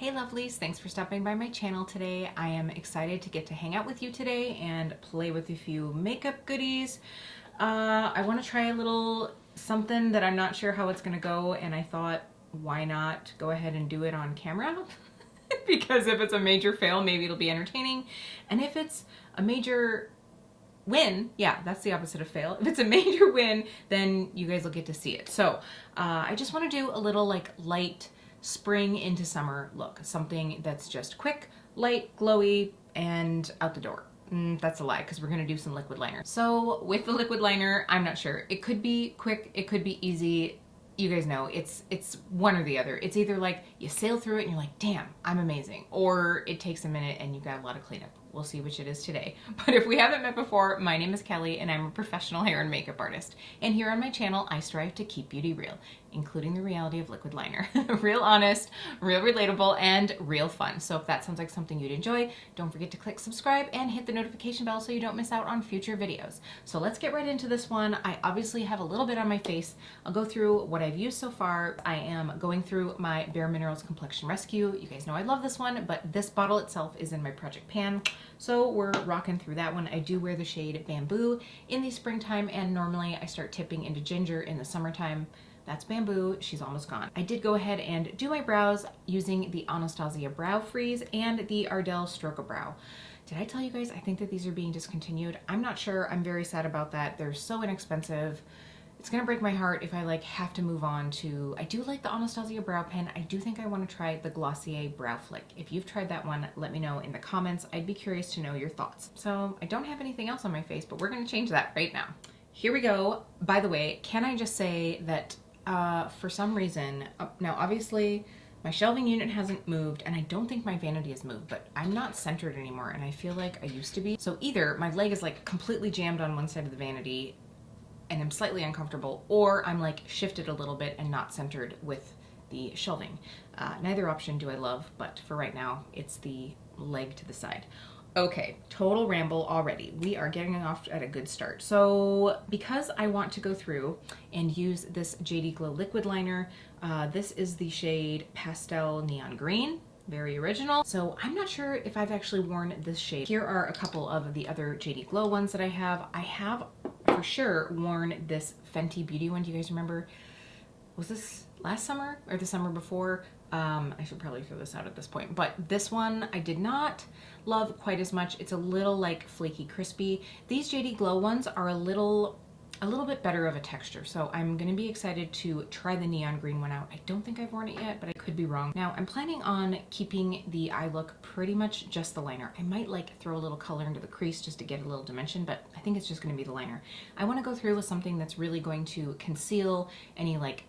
Hey lovelies, thanks for stopping by my channel today. I am excited to get to hang out with you today and play with a few makeup goodies. I want to try a little something that I'm not sure how it's going to go, and I thought, why not go ahead and do it on camera? Because if it's a major fail, maybe it'll be entertaining. And if it's a major win, yeah, that's the opposite of fail. If it's a major win, then you guys will get to see it. So I just want to do a little like light spring into summer look. Something that's just quick, light, glowy, and out the door. That's a lie, because we're going to do some liquid liner. So with the liquid liner, I'm not sure. It could be quick, it could be easy. You guys know, it's one or the other. It's either like you sail through it and you're like, damn, I'm amazing. Or it takes a minute and you got a lot of cleanup. We'll see which it is today. But if we haven't met before, my name is Kelly and I'm a professional hair and makeup artist. And here on my channel, I strive to keep beauty real, including the reality of liquid liner. Real honest, real relatable, and real fun. So if that sounds like something you'd enjoy, don't forget to click subscribe and hit the notification bell so you don't miss out on future videos. So let's get right into this one. I obviously have a little bit on my face. I'll go through what I've used so far. I am going through my Bare Minerals Complexion Rescue. You guys know I love this one, but this bottle itself is in my project pan. So we're rocking through that one. I do wear the shade Bamboo in the springtime, and normally I start tipping into Ginger in the summertime. That's Bamboo, she's almost gone. I did go ahead and do my brows using the Anastasia Brow Freeze and the Ardell Stroke-A-Brow. Did I tell you guys I think that these are being discontinued? I'm not sure, I'm very sad about that. They're so inexpensive. It's gonna break my heart if I like have to move on to, I do like the Anastasia Brow Pen. I do think I wanna try the Glossier Brow Flick. If you've tried that one, let me know in the comments. I'd be curious to know your thoughts. So I don't have anything else on my face, but we're gonna change that right now. Here we go. By the way, can I just say that for some reason, now obviously my shelving unit hasn't moved and I don't think my vanity has moved, but I'm not centered anymore and I feel like I used to be. So either my leg is like completely jammed on one side of the vanity and I'm slightly uncomfortable, or I'm like shifted a little bit and not centered with the shelving. Neither option do I love, but for right now, it's the leg to the side. Okay, total ramble already. We are getting off at a good start. So because I want to go through and use this JD Glow liquid liner, this is the shade Pastel Neon Green. Very original. So I'm not sure if I've actually worn this shade. Here are a couple of the other JD Glow ones that I have. I have for sure worn this Fenty Beauty one. Do you guys remember? Was this last summer or the summer before? I should probably throw this out at this point, but this one I did not love quite as much. It's a little like flaky crispy. These JD Glow ones are a little bit better of a texture, so I'm gonna be excited to try the neon green one out. I don't think I've worn it yet, but I could be wrong. Now I'm planning on keeping the eye look pretty much just the liner. I might like throw a little color into the crease just to get a little dimension, but I think it's just gonna be the liner. I wanna go through with something that's really going to conceal any like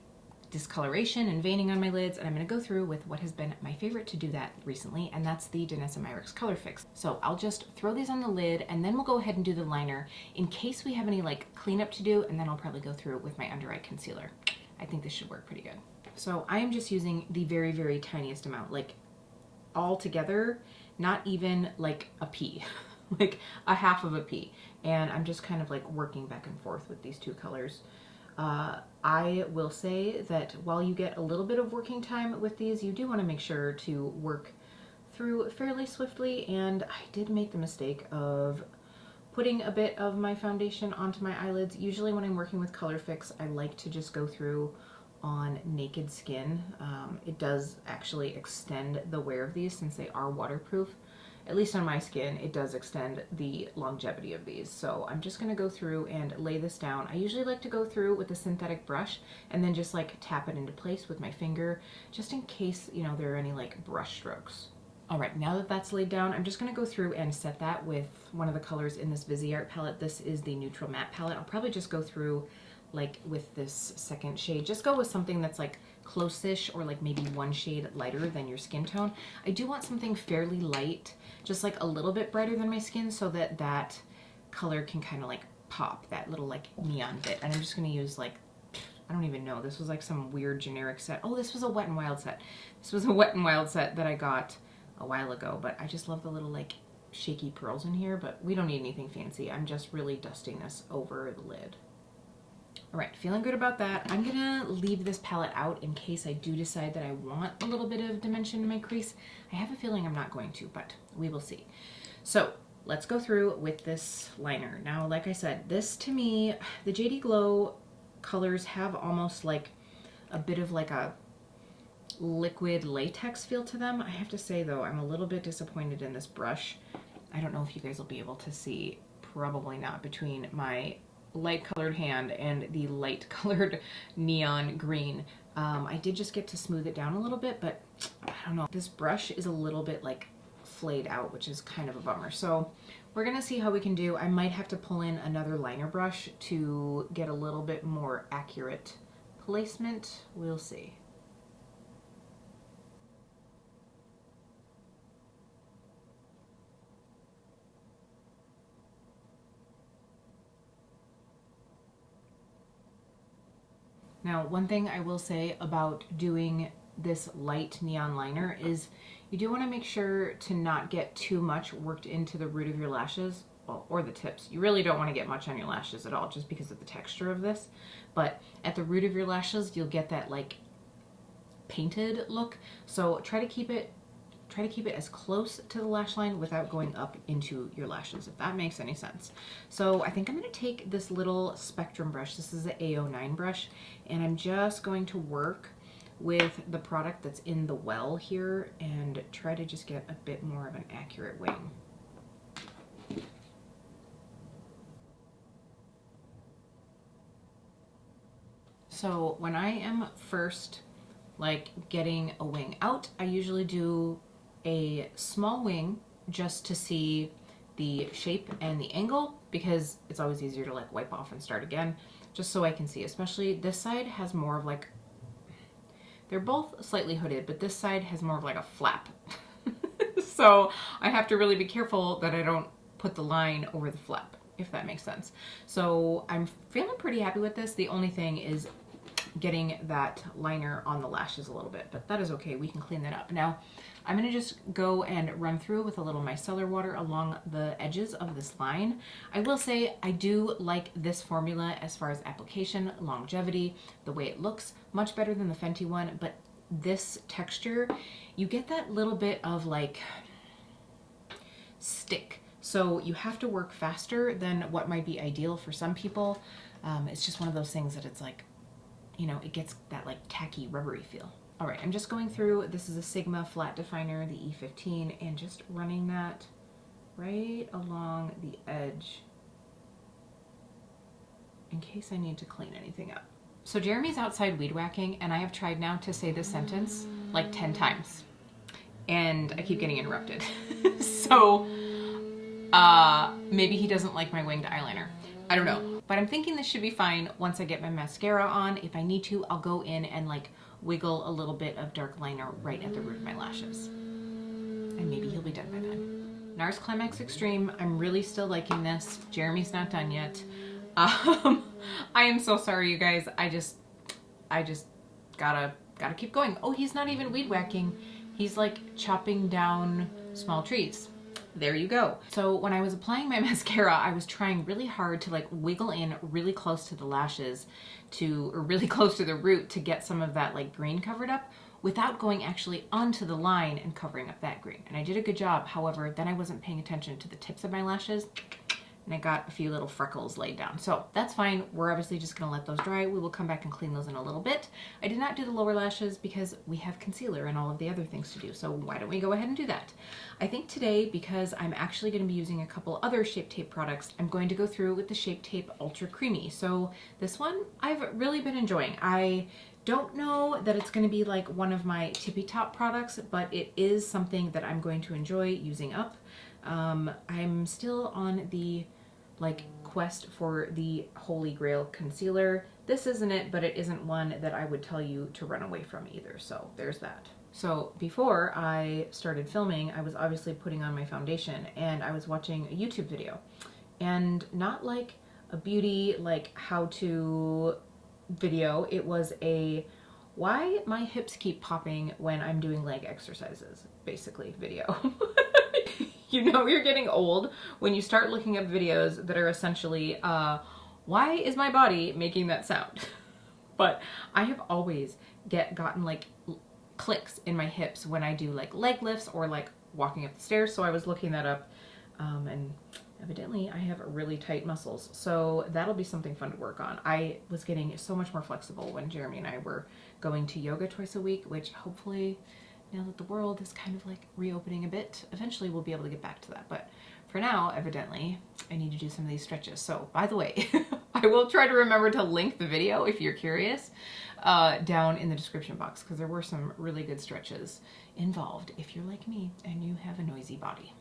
discoloration and veining on my lids, and I'm going to go through with what has been my favorite to do that recently, and that's the Danessa Myricks Colorfix. So I'll just throw these on the lid and then we'll go ahead and do the liner in case we have any like cleanup to do, and then I'll probably go through with my under eye concealer. I think this should work pretty good. So I am just using the very, very tiniest amount, like all together, not even like a pea, like a half of a pea. And I'm just kind of like working back and forth with these two colors. I will say that while you get a little bit of working time with these, you do want to make sure to work through fairly swiftly, and I did make the mistake of putting a bit of my foundation onto my eyelids. Usually when I'm working with Colorfix, I like to just go through on naked skin. It does actually extend the wear of these since they are waterproof. At least on my skin, it does extend the longevity of these. So I'm just gonna go through and lay this down. I usually like to go through with a synthetic brush and then just like tap it into place with my finger, just in case, you know, there are any like brush strokes. All right, now that that's laid down, I'm just gonna go through and set that with one of the colors in this Viseart palette. This is the Neutral Matte palette. I'll probably just go through like with this second shade. Just go with something that's like close-ish or like maybe one shade lighter than your skin tone. I do want something fairly light, just like a little bit brighter than my skin, so that that color can kind of like pop, that little like neon bit. And I'm just gonna use like, I don't even know, this was like some weird generic set. Oh, this was a Wet n Wild set. This was a Wet n Wild set that I got a while ago, but I just love the little like shaky pearls in here, but we don't need anything fancy. I'm just really dusting this over the lid. All right, feeling good about that. I'm gonna leave this palette out in case I do decide that I want a little bit of dimension in my crease. I have a feeling I'm not going to, but we will see. So let's go through with this liner. Now, like I said, this to me, the JD Glow colors have almost like a bit of like a liquid latex feel to them. I have to say though, I'm a little bit disappointed in this brush. I don't know if you guys will be able to see, probably not, between my light colored hand and the light colored neon green. I did just get to smooth it down a little bit, but I don't know. This brush is a little bit like flayed out, which is kind of a bummer. So we're gonna see how we can do. I might have to pull in another liner brush to get a little bit more accurate placement. We'll see. Now, one thing I will say about doing this light neon liner is you do want to make sure to not get too much worked into the root of your lashes, well, or the tips. You really don't want to get much on your lashes at all just because of the texture of this. But at the root of your lashes, you'll get that like painted look. So try to keep it as close to the lash line without going up into your lashes, if that makes any sense. So I think I'm going to take this little spectrum brush. This is an A09 brush, and I'm just going to work with the product that's in the well here and try to just get a bit more of an accurate wing. So when I am first like getting a wing out, I usually do a small wing just to see the shape and the angle, because it's always easier to like wipe off and start again, just so I can see. Especially this side has more of like, they're both slightly hooded, but this side has more of like a flap. So I have to really be careful that I don't put the line over the flap, if that makes sense. So I'm feeling pretty happy with this. The only thing is getting that liner on the lashes a little bit, but that is okay. We can clean that up. Now, I'm going to just go and run through with a little micellar water along the edges of this line. I will say I do like this formula as far as application, longevity, the way it looks, much better than the Fenty one, but this texture, you get that little bit of like stick. So you have to work faster than what might be ideal for some people. It's just one of those things that it's like, you know, it gets that like tacky rubbery feel. All right, I'm just going through, this is a Sigma flat definer, the E15, and just running that right along the edge in case I need to clean anything up. So Jeremy's outside weed whacking, and I have tried now to say this sentence like 10 times, and I keep getting interrupted. So maybe he doesn't like my winged eyeliner. I don't know, but I'm thinking this should be fine once I get my mascara on. If I need to, I'll go in and like wiggle a little bit of dark liner right at the root of my lashes. And maybe he'll be done by then. Nars Climax Extreme, I'm really still liking this. Jeremy's not done yet. I am so sorry, you guys. I just gotta keep going. Oh, he's not even weed whacking. He's like chopping down small trees. There you go. So when I was applying my mascara, I was trying really hard to like wiggle in really close to the lashes or really close to the root to get some of that like green covered up without going actually onto the line and covering up that green. And I did a good job. However, then I wasn't paying attention to the tips of my lashes, and I got a few little freckles laid down. So that's fine. We're obviously just gonna let those dry. We will come back and clean those in a little bit. I did not do the lower lashes because we have concealer and all of the other things to do. So why don't we go ahead and do that? I think today, because I'm actually gonna be using a couple other Shape Tape products, I'm going to go through with the Shape Tape Ultra Creamy. So this one I've really been enjoying. I don't know that it's going to be like one of my tippy top products, but it is something that I'm going to enjoy using up. I'm still on the like quest for the Holy Grail concealer. This isn't it, but it isn't one that I would tell you to run away from either. So there's that. So before I started filming, I was obviously putting on my foundation, and I was watching a YouTube video, and not like a beauty, like how to video. It was a why my hips keep popping when I'm doing leg exercises, basically video. You know you're getting old when you start looking up videos that are essentially Why is my body making that sound? But I have always gotten like clicks in my hips when I do like leg lifts or like walking up the stairs. So I was looking that up, and evidently I have really tight muscles. So that'll be something fun to work on. I was getting so much more flexible when Jeremy and I were going to yoga twice a week, which hopefully now that the world is kind of like reopening a bit, eventually we'll be able to get back to that. But for now, evidently, I need to do some of these stretches. So by the way, I will try to remember to link the video if you're curious down in the description box, because there were some really good stretches involved if you're like me and you have a noisy body.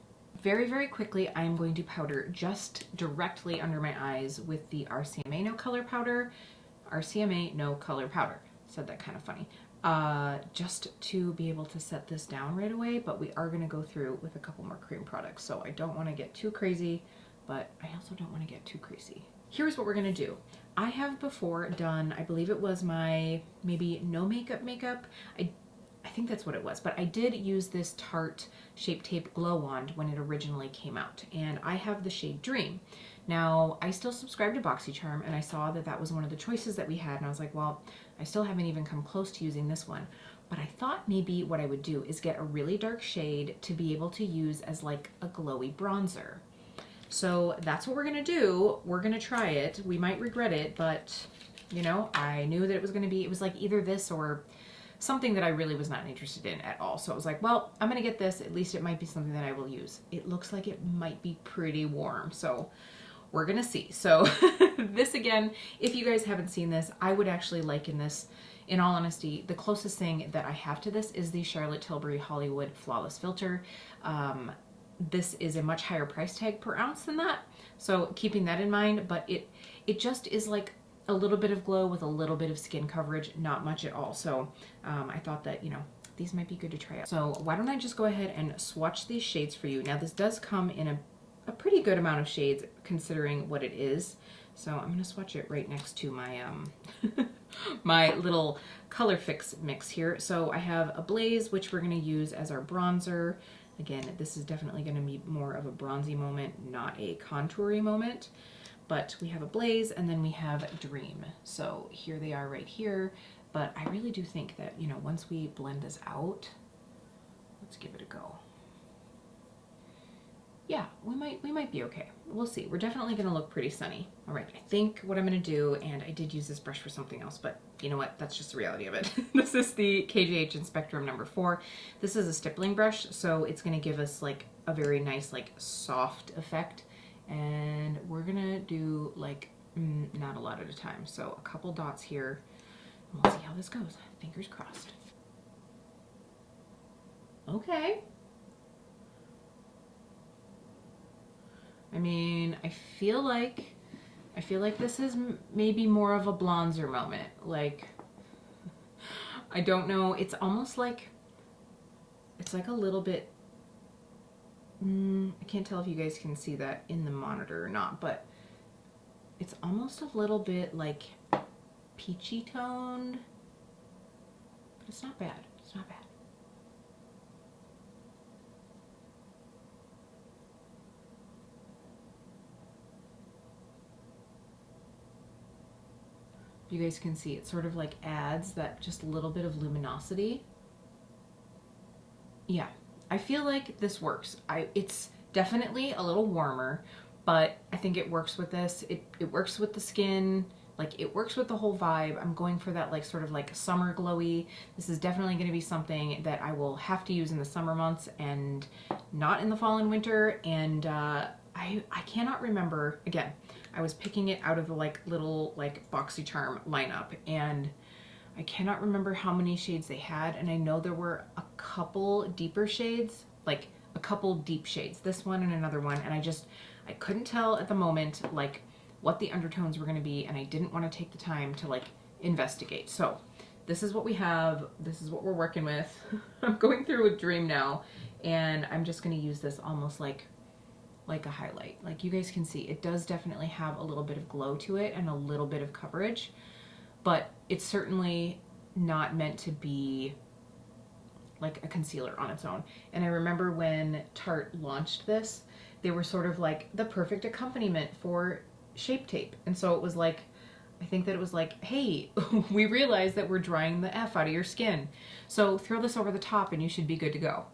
Very, very quickly, I am going to powder just directly under my eyes with the RCMA No Color Powder. RCMA No Color Powder. Said that kind of funny. Just to be able to set this down right away, but we are going to go through with a couple more cream products, so I don't want to get too crazy, but I also don't want to get too crazy. Here's what we're going to do. I have before done, I believe it was my maybe no makeup. I think that's what it was, but I did use this Tarte Shape Tape Glow Wand when it originally came out, and I have the shade Dream. Now, I still subscribe to BoxyCharm, and I saw that that was one of the choices that we had, and I was like, well, I still haven't even come close to using this one. But I thought maybe what I would do is get a really dark shade to be able to use as like a glowy bronzer. So that's what we're gonna do. We're gonna try it. We might regret it, but you know, I knew that it was gonna be, it was like either this or something that I really was not interested in at all. So I was like, well, I'm gonna get this. At least it might be something that I will use. It looks like it might be pretty warm, so we're gonna see. So this again, if you guys haven't seen this, I would actually liken this, in all honesty, the closest thing that I have to this is the Charlotte Tilbury Hollywood Flawless Filter. This is a much higher price tag per ounce than that, so keeping that in mind, but it just is like a little bit of glow with a little bit of skin coverage, not much at all. So I thought that, you know, these might be good to try out. So why don't I just go ahead and swatch these shades for you. Now this does come in a pretty good amount of shades considering what it is. So I'm going to swatch it right next to my my little Colorfix mix here. So I have Ablaze, which we're going to use as our bronzer. Again, this is definitely going to be more of a bronzy moment, not a contoury moment. But we have Ablaze, and then we have Dream. So here they are right here. But I really do think that, you know, once we blend this out, let's give it a go. Yeah, we might be okay. We'll see. We're definitely going to look pretty sunny. All right, I think what I'm going to do, and I did use this brush for something else, but you know what? That's just the reality of it. This is the KJH in Spectrum number 4. This is a stippling brush, so it's going to give us like a very nice, like soft effect. And we're going to do like not a lot at a time. So a couple dots here, and we'll see how this goes. Fingers crossed. Okay. I mean, I feel like this is maybe more of a bronzer moment. Like, I don't know. It's almost like, it's like a little bit, I can't tell if you guys can see that in the monitor or not, but it's almost a little bit like peachy toned, but it's not bad. It's not bad. You guys can see it sort of like adds that just little bit of luminosity. Yeah, I feel like this works. It's definitely a little warmer, but I think it works with this. It works with the skin, like it works with the whole vibe. I'm going for that like sort of like summer glowy. This is definitely going to be something that I will have to use in the summer months and not in the fall and winter. And I cannot remember, again, I was picking it out of the like little like BoxyCharm lineup, and I cannot remember how many shades they had, and I know there were a couple deeper shades, like a couple deep shades, this one and another one, and I couldn't tell at the moment like what the undertones were going to be, and I didn't want to take the time to like investigate. So this is what we have, this is what we're working with. I'm going through with Dream now, and I'm just going to use this almost like a highlight. Like you guys can see, it does definitely have a little bit of glow to it and a little bit of coverage, but it's certainly not meant to be like a concealer on its own. And I remember when Tarte launched this, they were sort of like the perfect accompaniment for Shape Tape. And so it was like, I think that it was like, hey, we realize that we're drying the F out of your skin. So throw this over the top and you should be good to go.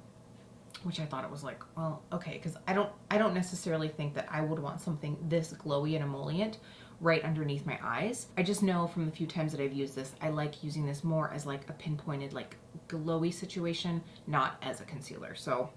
Which I thought it was like, well, okay, because I don't necessarily think that I would want something this glowy and emollient right underneath my eyes. I just know from the few times that I've used this, I like using this more as like a pinpointed, like glowy situation, not as a concealer. So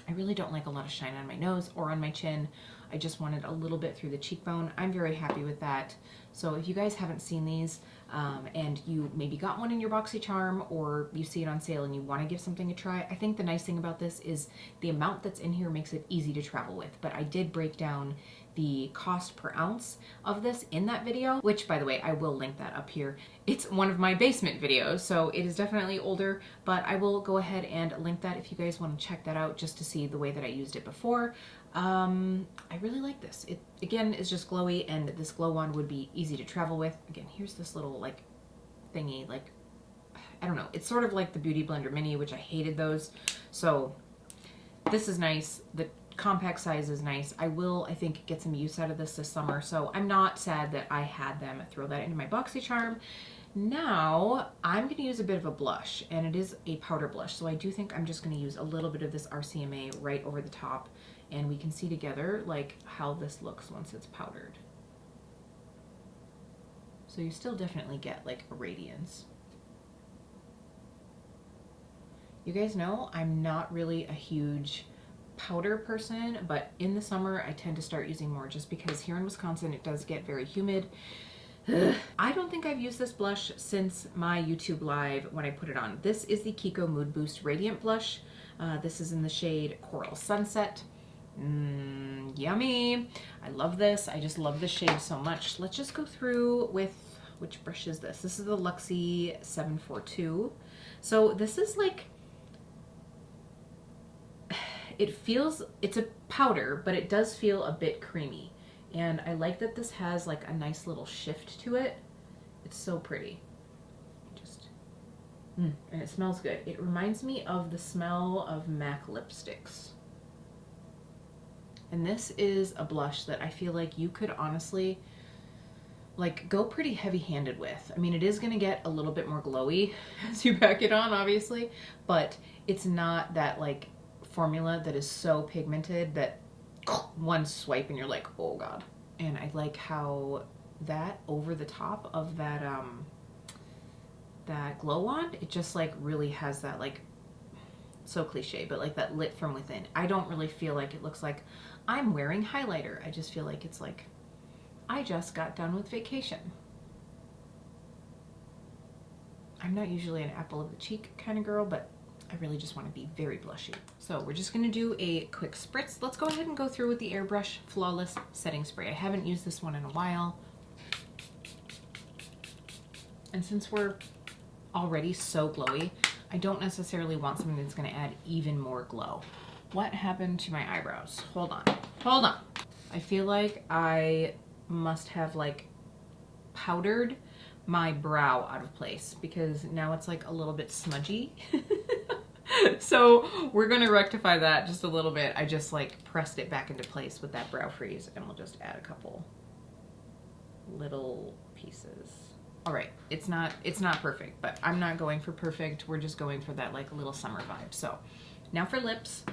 I really don't like a lot of shine on my nose or on my chin. I just wanted a little bit through the cheekbone. I'm very happy with that. So if you guys haven't seen these and you maybe got one in your BoxyCharm or you see it on sale and you want to give something a try, I think the nice thing about this is the amount that's in here makes it easy to travel with. But I did break down the cost per ounce of this in that video, which by the way, I will link that up here. It's one of my basement videos, so it is definitely older, but I will go ahead and link that if you guys want to check that out just to see the way that I used it before. I really like this. It again is just glowy, and this glow wand would be easy to travel with. Again, here's this little like thingy, like, I don't know. It's sort of like the Beauty Blender Mini, which I hated those. So this is nice. The compact size is nice. I will, I think, get some use out of this summer. So I'm not sad that I had them throw that into my BoxyCharm. Now I'm going to use a bit of a blush, and it is a powder blush. So I do think I'm just going to use a little bit of this RCMA right over the top, and we can see together like how this looks once it's powdered. So you still definitely get like a radiance. You guys know I'm not really a huge powder person, but in the summer I tend to start using more just because here in Wisconsin it does get very humid. I don't think I've used this blush since my YouTube live when I put it on. This is the Kiko Mood Boost Radiant Blush. This is in the shade Coral Sunset. Yummy. I love this. I just love this shade so much. Let's just go through with, which brush is this? This is the Luxie 742. So this is like, it feels, it's a powder, but it does feel a bit creamy. And I like that this has like a nice little shift to it. It's so pretty. Just, and it smells good. It reminds me of the smell of MAC lipsticks. And this is a blush that I feel like you could honestly like go pretty heavy-handed with. I mean, it is gonna get a little bit more glowy as you pack it on, obviously, but it's not that like formula that is so pigmented that one swipe and you're like, oh God. And I like how that over the top of that that glow wand, it just like really has that like, so cliche, but like that lit from within. I don't really feel like it looks like I'm wearing highlighter. I just feel like it's like I just got done with vacation. I'm not usually an apple of the cheek kind of girl, but I really just want to be very blushy. So we're just going to do a quick spritz. Let's go ahead and go through with the Airbrush Flawless Setting Spray. I haven't used this one in a while. And since we're already so glowy, I don't necessarily want something that's going to add even more glow. What happened to my eyebrows? Hold on. Hold on. I feel like I must have like powdered my brow out of place because now it's like a little bit smudgy. So we're going to rectify that just a little bit. I just like pressed it back into place with that brow freeze, and we'll just add a couple little pieces. All right, it's not perfect, but I'm not going for perfect. We're just going for that like little summer vibe. So now for lips,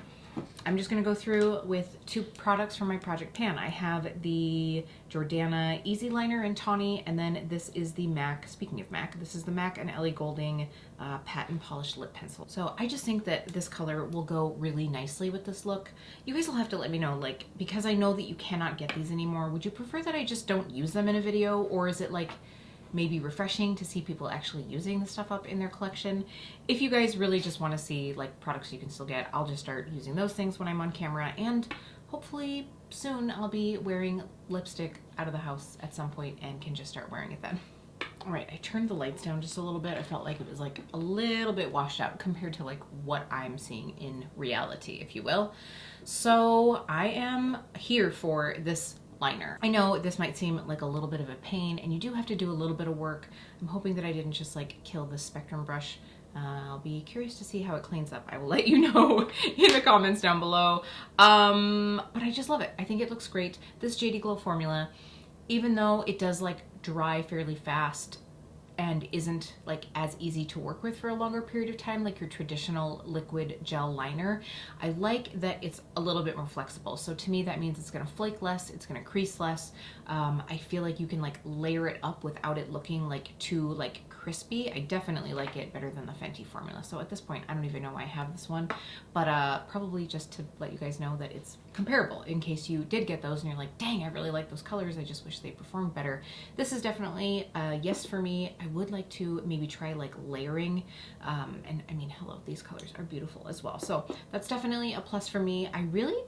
I'm just gonna go through with two products from my project pan. I have the Jordana Easy Liner in Tawny, and then this is the MAC, speaking of MAC, this is the MAC and Ellie Goulding Patent Polished Lip Pencil. So I just think that this color will go really nicely with this look. You guys will have to let me know, like, because I know that you cannot get these anymore, would you prefer that I just don't use them in a video, or is it like maybe refreshing to see people actually using the stuff up in their collection? If you guys really just want to see like products you can still get, I'll just start using those things when I'm on camera, and hopefully soon I'll be wearing lipstick out of the house at some point and can just start wearing it then. All right, I turned the lights down just a little bit. I felt like it was like a little bit washed out compared to like what I'm seeing in reality, if you will. So I am here for this liner. I know this might seem like a little bit of a pain, and you do have to do a little bit of work. I'm hoping that I didn't just like kill this Spectrum brush. I'll be curious to see how it cleans up. I will let you know in the comments down below. But I just love it. I think it looks great. This JD Glow formula, even though it does like dry fairly fast and isn't like as easy to work with for a longer period of time like your traditional liquid gel liner, I like that it's a little bit more flexible. So to me that means it's gonna flake less, it's gonna crease less. I feel like you can like layer it up without it looking like too like crispy. I definitely like it better than the Fenty formula. So at this point, I don't even know why I have this one, but probably just to let you guys know that it's comparable in case you did get those and you're like, dang, I really like those colors. I just wish they performed better. This is definitely a yes for me. I would like to maybe try like layering. And I mean, hello, these colors are beautiful as well. So that's definitely a plus for me. I really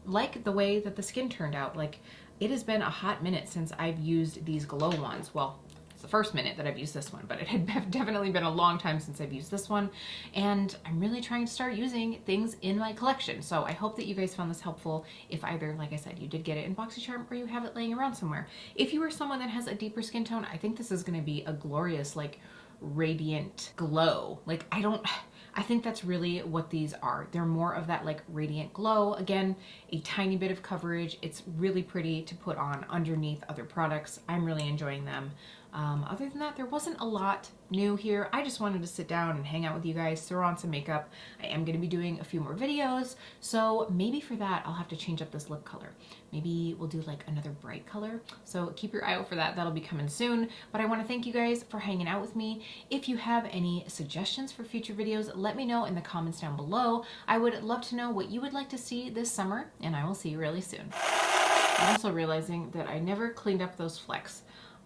like the way that the skin turned out. Like, it has been a hot minute since I've used these glow ones. Well, the first minute that I've used this one, but it had definitely been a long time since I've used this one, and I'm really trying to start using things in my collection. So I hope that you guys found this helpful. If either, like I said, you did get it in BoxyCharm or you have it laying around somewhere. If you are someone that has a deeper skin tone, I think this is going to be a glorious, like, radiant glow. Like, I think that's really what these are. They're more of that like radiant glow. Again, a tiny bit of coverage. It's really pretty to put on underneath other products. I'm really enjoying them. Other than that, there wasn't a lot new here. I just wanted to sit down and hang out with you guys, throw on some makeup. I am going to be doing a few more videos, so maybe for that I'll have to change up this lip color. Maybe we'll do like another bright color, so keep your eye out for that. That'll be coming soon. But I want to thank you guys for hanging out with me. If you have any suggestions for future videos, let me know in the comments down below. I would love to know what you would like to see this summer, and I will see you really soon. I'm also realizing that I never cleaned up those flecks.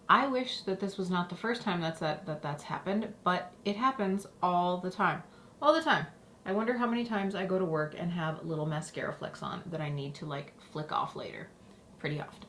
I wish that this was not the first time that's happened, but it happens all the time. All the time. I wonder how many times I go to work and have little mascara flecks on that I need to like flick off later. Pretty often.